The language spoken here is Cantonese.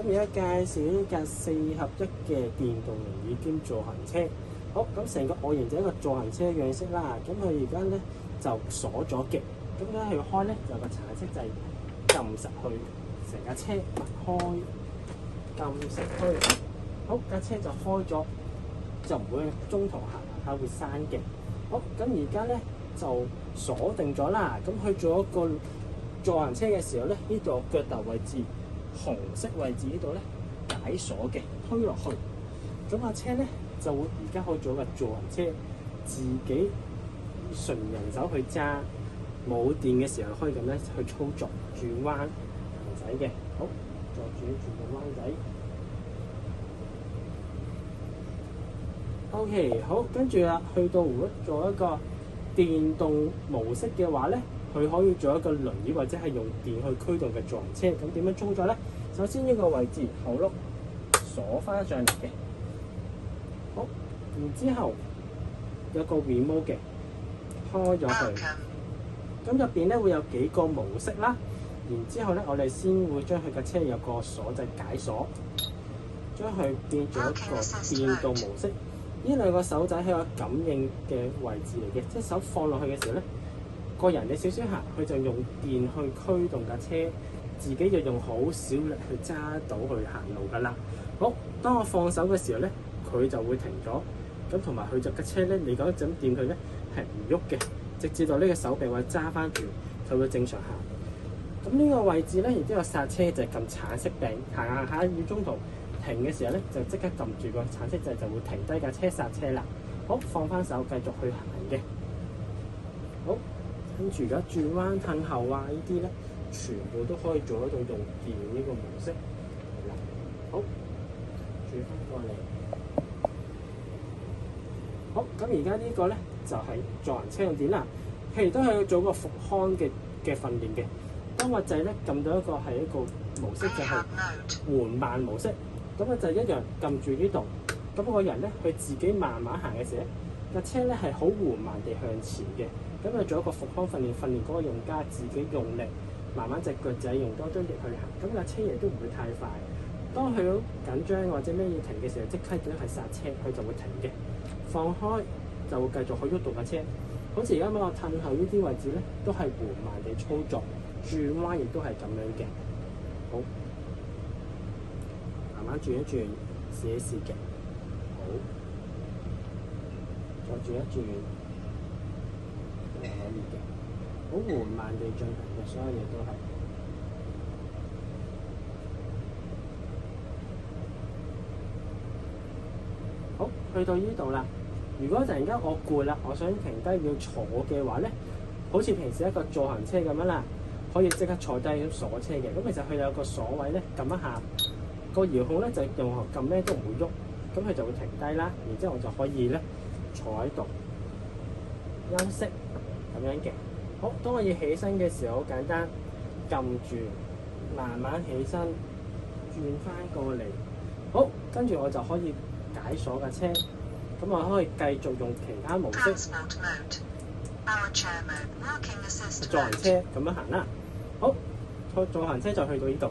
而家介紹呢架4合1嘅電動輪椅兼助行車。好，咁成個外形就係一個助行車樣式啦。咁佢而家咧就鎖咗嘅，咁咧佢開咧就有個橙色掣撳實去，成架車開撳實去。好，架車就開咗，就唔會中途行下會閂嘅。好，咁而家咧就鎖定咗啦。咁去做一個助行車嘅時候咧，呢度腳頭位置紅色位置呢度咧解鎖嘅，推落去。咁架車咧就會而家可以做一個助行車，自己純人手去揸，冇電嘅時候可以咁樣去操作轉彎唔使嘅。好，再轉個彎仔。OK， 好，跟住啦，去到如果做一個電動模式嘅話咧，佢可以做一個輪椅或者係用電去驅動嘅助行車。咁點樣操作咧？首先呢個位置後轆鎖翻上嚟嘅，好，然之後有個 remote 嘅，開咗佢。咁入邊咧會有幾個模式啦。然之後咧，我哋先會將佢嘅車有個鎖掣解鎖，將佢變咗一個電動模式。呢兩個手仔係有感應嘅位置嚟嘅，即係手放落去嘅時候咧，個人你少少行，佢就用電去驅動架車，自己就用好少力去揸到去行路㗎啦。好，當我放手嘅時候咧，佢就會停咗。咁同埋佢就架車咧，你講點掂佢咧係唔喐嘅，直至到呢個手臂位揸翻住，佢會正常行。咁呢個位置咧，亦都有剎車就係撳橙色柄，行下要中途停嘅時候咧，就即刻撳住個橙色掣就會停低架車剎車啦。好，放翻手繼續去行嘅。好，跟住而家轉彎褪後啊，呢啲咧全部都可以做得到用電呢個模式。好，轉翻過嚟。好，咁而家呢個咧就係助行車用電啦。譬如都係做個復康嘅訓練嘅。當個掣咧撳到一個係一個模式，就係緩慢模式。咁啊就一樣撳住呢度。咁個人咧佢自己慢慢行嘅時候咧，架車咧係好緩慢地向前嘅。咁啊做一個復康訓練嗰個用家自己用力，慢慢隻腳仔用多啲力去行。咁架車亦都唔會太快。當佢好緊張或者咩要停嘅時候，即刻就係剎車，佢就會停嘅。放開就會繼續去喐動架車。好似而家我褪後呢啲位置咧，都係緩慢地操作，轉彎亦都係咁樣嘅。好，慢慢轉一轉，試一試嘅。好，再轉一轉，都係可以嘅。好緩慢地進行嘅，所有嘢都係。好，去到呢度啦。如果突然間我攰啦，我想停低要坐嘅話咧，好似平時一個助行車咁樣啦，可以即刻坐低咁鎖車嘅。咁其實佢有個鎖位咧，撳一下個遙控咧，就任何撳咩都唔會喐，咁佢就會停低啦。然之後我就可以咧坐喺度休息咁樣嘅。好，當我要起身嘅時候，好簡單，撳住慢慢起身，轉翻過嚟。好，跟住我就可以解鎖架車。咁我可以繼續用其他模式，助行車咁樣行啦。好，助行車就去到呢度。